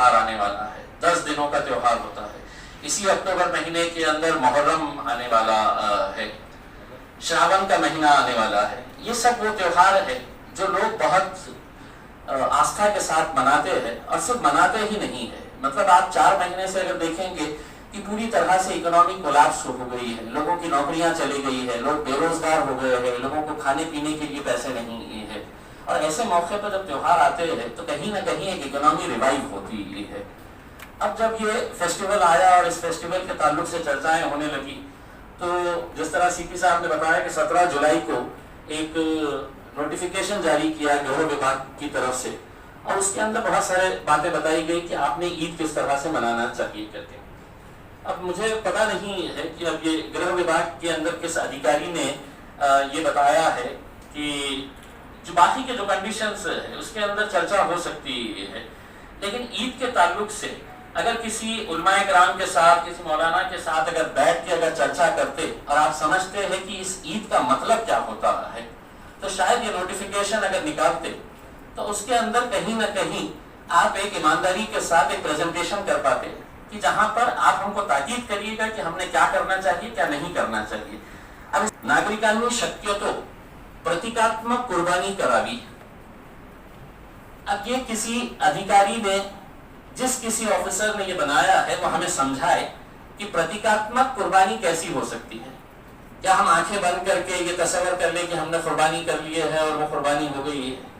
त्योहार आने वाला है, 10 दिनों का त्योहार होता है। इसी अक्टूबर महीने के अंदर मुहर्रम आने वाला है, श्रावण का महीना आने वाला है। ये सब वो त्योहार है जो लोग बहुत आस्था के साथ मनाते हैं, और सिर्फ मनाते ही नहीं है, मतलब आप 4 महीने से अगर देखेंगे कि पूरी तरह से इकोनॉमिक कोलैप्स हो गई है, लोगों की नौकरियां चली गई है, लोग बेरोजगार हो गए हैं, लोगों को खाने पीने के लिए पैसे नहीं है। और ऐसे मौके पर जब त्योहार आते हैं तो कहीं ना कहीं एक इकोनॉमी रिवाइव होती है। अब जब ये फेस्टिवल आया और इस फेस्टिवल के ताल्लुक से चर्चाएं होने लगी, तो जिस तरह सीपी साहब ने बताया कि 17 जुलाई को एक नोटिफिकेशन जारी किया गृह विभाग की तरफ से, और उसके अंदर बहुत सारे बातें बताई गई कि आपने ईद किस तरह से मनाना चाहिए करके। अब मुझे पता नहीं है कि अब ये गृह विभाग के अंदर किस अधिकारी ने ये बताया है कि जो बाकी के जो कंडीशंस है उसके अंदर चर्चा हो सकती है, लेकिन ईद के ताल्लुक से अगर किसी उलमाए किराम के साथ, किसी मौलाना के साथ अगर बैठ के अगर चर्चा करते और आप समझते हैं कि इस ईद का मतलब क्या होता है, तो शायद ये नोटिफिकेशन अगर निकालते तो उसके अंदर कहीं ना कहीं आप एक ईमानदारी के साथ एक प्रेजेंटेशन कर पाते कि जहां पर आप हमको ताकीद करिएगा कि हमने क्या करना चाहिए, क्या नहीं करना चाहिए। अब नागरिकांनी शक्यतो प्रतीकात्मक कुर्बानी करावी। अब ये किसी अधिकारी ने, जिस किसी ऑफिसर ने ये बनाया है, वो हमें समझाए कि प्रतीकात्मक कुर्बानी कैसी हो सकती है। क्या हम आंखें बंद करके ये तस्वीर कर ले कि हमने कुर्बानी कर लिए है और वो कुर्बानी हो गई है।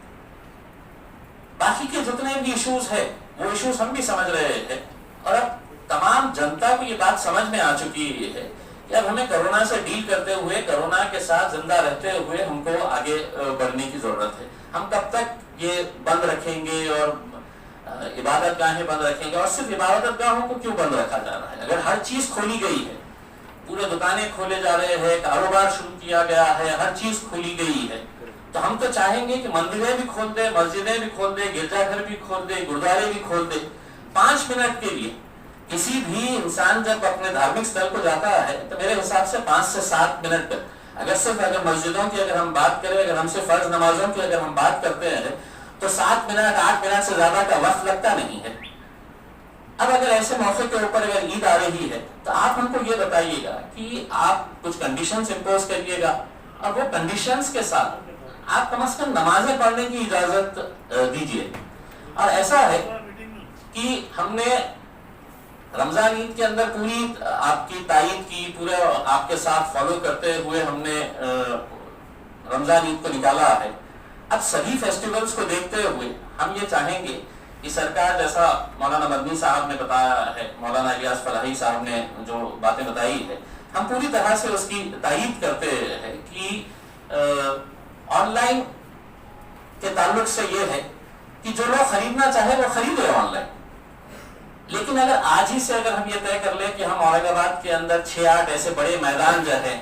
बाकी के जितने भी इश्यूज है वो इश्यूज हम भी समझ रहे हैं, और अब तमाम जनता को ये बात समझ में आ चुकी है कि अब हमें कोरोना से डील करते हुए, कोरोना के साथ जिंदा रहते हुए हमको आगे बढ़ने की जरूरत है। हम कब तक ये बंद रखेंगे और इबादत गाहें बंद रखेंगे, और सिर्फ इबादत गाहों को क्यों बंद रखा जा रहा है? अगर हर चीज खोली गई है, पूरे दुकानें खोले जा रहे हैं, कारोबार शुरू किया गया है, हर चीज खोली गई है, तो हम तो चाहेंगे कि मंदिरें भी खोल दे, मस्जिदें भी खोल दे, गिरजाघर भी खोल दे, गुरुद्वारे भी खोल दे। 5 मिनट के लिए किसी भी इंसान जब अपने धार्मिक स्थल को जाता है तो मेरे हिसाब से 5 से 7 मिनट, अगर मस्जिदों की अगर हम बात करें, अगर हमसे फर्ज नमाजों की अगर हम बात करते हैं तो 7 मिनट 8 मिनट से ज्यादा का वक्त लगता नहीं है। अब अगर ऐसे मौके के ऊपर अगर ईद आ रही है तो आप हमको ये बताइएगा कि आप कुछ कंडीशंस इंपोज करिएगा, और वो कंडीशंस के साथ आप कम से कम नमाजें पढ़ने की इजाजत दीजिए। और ऐसा है कि हमने रमजान ईद के अंदर पूरी आपकी तायीद की, पूरे आपके साथ फॉलो करते हुए हमने रमजान ईद को निकाला है। अब सभी फेस्टिवल्स को देखते हुए हम ये चाहेंगे कि सरकार, जैसा मौलाना मदनी साहब ने बताया है, मौलाना इलियास फलाही साहब ने जो बातें बताई है, हम पूरी तरह से उसकी तायीद करते हैं कि ऑनलाइन के ताल्लुक से ये है कि जो लोग खरीदना चाहे वो खरीदे ऑनलाइन, लेकिन अगर आज ही से अगर हम ये तय कर ले कि हम औरंगाबाद के अंदर 6-8 ऐसे बड़े मैदान जो है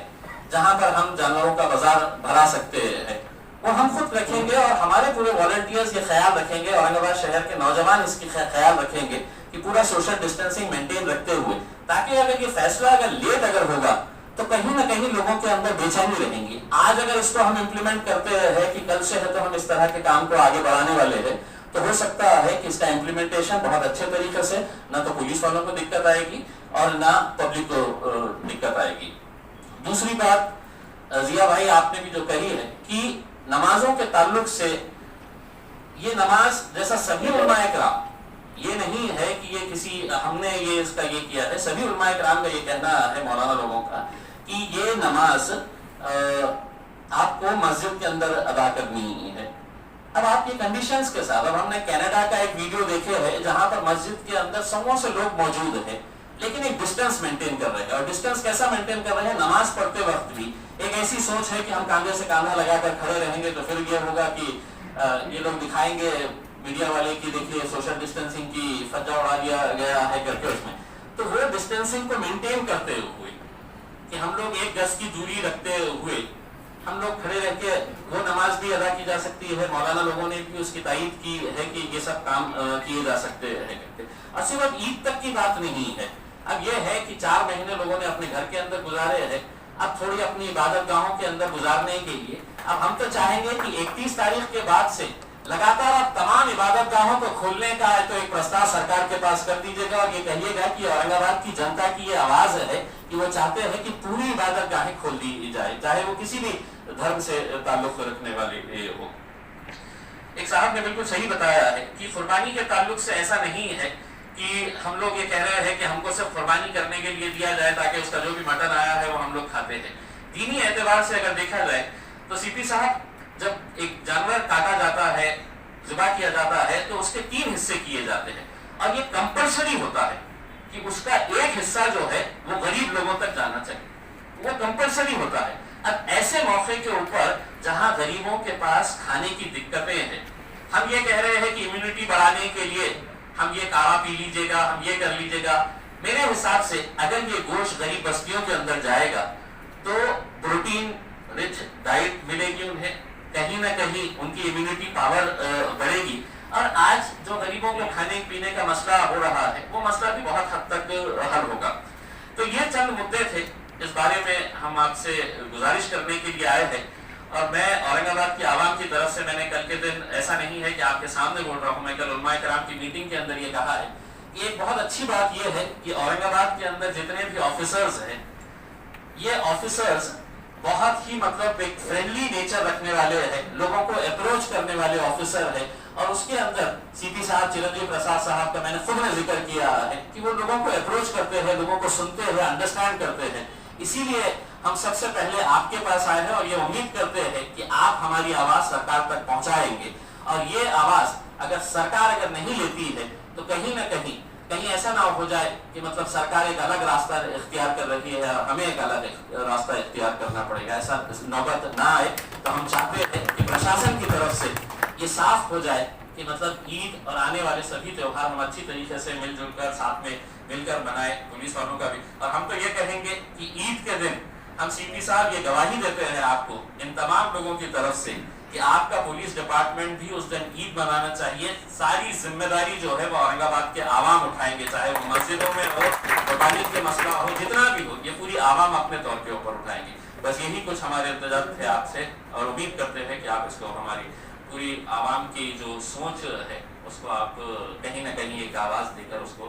जहां पर हम जानवरों का बाजार भरा सकते हैं, वो हम खुद रखेंगे, और हमारे पूरे वॉलंटियर्स ये ख्याल रखेंगे, औरंगाबाद शहर के नौजवान इसकी ख्याल रखेंगे कि पूरा सोशल डिस्टेंसिंग मेंटेन रखते हुए, ताकि अगर ये फैसला अगर लेट अगर होगा तो कहीं ना कहीं लोगों के अंदर बेचैनी रहेंगी। आज अगर इसको हम इम्प्लीमेंट करते हैं कि कल से है तो हम इस तरह के काम को आगे बढ़ाने वाले हैं, तो हो सकता है कि इसका इम्प्लीमेंटेशन बहुत अच्छे तरीके से, ना तो पुलिस वालों को दिक्कत आएगी और ना पब्लिक को दिक्कत आएगी। दूसरी बात जिया भाई आपने भी जो कही है कि नमाजों के ताल्लुक से, ये नमाज जैसा सभी उलमाए किराम, ये नहीं है कि ये किसी हमने ये इसका ये किया है, सभी उलमाए किराम का ये कहना है, मौलाना लोगों का, कि ये नमाज आपको मस्जिद के अंदर अदा करनी है। अब आपकी कंडीशंस के साथ, अब हमने कनाडा का एक वीडियो देखे है जहां पर मस्जिद के अंदर सौ से लोग मौजूद हैं, लेकिन एक डिस्टेंस मेंटेन कर रहे हैं। और डिस्टेंस कैसा मेंटेन कर रहे हैं? नमाज पढ़ते वक्त भी एक ऐसी सोच है कि हम कांधे से कांधा लगाकर खड़े रहेंगे तो फिर ये होगा कि ये लोग दिखाएंगे मीडिया वाले की देखिए सोशल डिस्टेंसिंग की फज्जा उड़ा दिया गया है करके उसमें। तो वो डिस्टेंसिंग को मेंटेन करते हुए कि हम लोग 1 गज की दूरी रखते हुए हम लोग खड़े रह के वो नमाज भी अदा की जा सकती है। मौलाना लोगों ने भी उसकी तायीद की है कि ये सब काम किए जा सकते हैं। और सिर्फ ईद तक की बात नहीं है, अब यह है कि 4 महीने लोगों ने अपने घर के अंदर गुजारे हैं, अब थोड़ी अपनी इबादत गाहों के अंदर गुजारने के लिए अब हम तो चाहेंगे कि 31 तारीख के बाद से लगातार आप तमाम इबादत गाहों को खोलने का तो एक प्रस्ताव सरकार के पास कर दीजिएगा और ये कहिएगा कि औरंगाबाद की जनता की ये आवाज है कि वो चाहते हैं कि पूरी इबादत गाहें खोल दी जाए, चाहे वो किसी भी धर्म से ताल्लुक रखने वाले हो। एक साहब ने बिल्कुल सही बताया है कि कुर्बानी के ताल्लुक से ऐसा नहीं है कि हम लोग ये कह रहे हैं कि हमको सिर्फ कुर्बानी करने के लिए दिया जाए ताकि उसका जो भी मटन आया है वो हम लोग खाते हैं। दीनी एतबार से अगर देखा जाए तो सीपी साहब, जब एक जानवर काटा जाता है, ज़िबा किया जाता है, तो उसके 3 हिस्से किए जाते हैं और ये कंपल्सरी होता है कि उसका एक हिस्सा जो है वो गरीब लोगों तक जाना चाहिए, वो कंपल्सरी होता है। अब ऐसे मौके के ऊपर जहां गरीबों के पास खाने की दिक्कतें हैं, हम ये कह रहे हैं कि इम्यूनिटी बढ़ाने के लिए हम ये काढ़ा पी लीजिएगा, हम ये कर लीजिएगा। मेरे हिसाब से अगर ये गोश्त गरीब बस्तियों के अंदर जाएगा तो प्रोटीन रिच डाइट मिलेगी उन्हें, कहीं ना कहीं उनकी इम्यूनिटी पावर बढ़ेगी और आज जो गरीबों को खाने पीने का मसला हो रहा है वो मसला भी बहुत हद तक हल होगा। तो ये चंद मुद्दे थे, इस बारे में हम आपसे गुजारिश करने के लिए आए हैं और मैं औरंगाबाद की आवाम की तरफ से, मैंने कल के दिन, ऐसा नहीं है कि आपके सामने बोल रहा हूँ, मैं कल उलमाए कराम की मीटिंग के अंदर ये कहा है। एक बहुत अच्छी बात यह है कि औरंगाबाद के अंदर जितने भी ऑफिसर्स हैं, ये ऑफिसर्स बहुत ही मतलब एक फ्रेंडली नेचर रखने वाले हैं, लोगों को अप्रोच करने वाले ऑफिसर है और उसके अंदर सीपी साहब, चिरंजीव प्रसाद साहब का मैंने खुद ने जिक्र किया है कि वो लोगों को अप्रोच करते हैं, लोगों को सुनते हैं, अंडरस्टैंड करते हैं। इसीलिए हम सबसे पहले आपके पास आए हैं और ये उम्मीद करते हैं कि आप हमारी आवाज सरकार तक पहुंचाएंगे और ये आवाज अगर सरकार अगर नहीं लेती है तो कहीं ना कहीं ऐसा ना हो जाए कि मतलब सरकार एक अलग रास्ता इख्तियार कर रही है और हमें एक अलग रास्ता इख्तियार करना पड़ेगा, ऐसा नौबत ना आए। तो हम चाहते हैं कि प्रशासन की तरफ से ये साफ हो जाए कि मतलब ईद और आने वाले सभी त्योहार हम अच्छी तरीके से मिलजुल कर साथ में मिलकर मनाए, पुलिस वालों का भी। और हम तो ये कहेंगे कि ईद के दिन हम सीपी साहब ये गवाही देते हैं आपको, इन तमाम लोगों की तरफ से, कि आपका पुलिस डिपार्टमेंट भी उस दिन ईद मनाना चाहिए। सारी जिम्मेदारी जो है वो औरंगाबाद के आवाम उठाएंगे, चाहे वो मस्जिदों में हो, कुर्बानी के मसला हो, जितना भी हो, ये पूरी आवाम अपने तौर के ऊपर उठाएंगे। बस यही कुछ हमारे इंतजार थे आपसे और उम्मीद करते हैं कि आप इसको, हमारी पूरी आवाम की जो सोच है उसको आप कहीं ना कहीं एक आवाज देकर उसको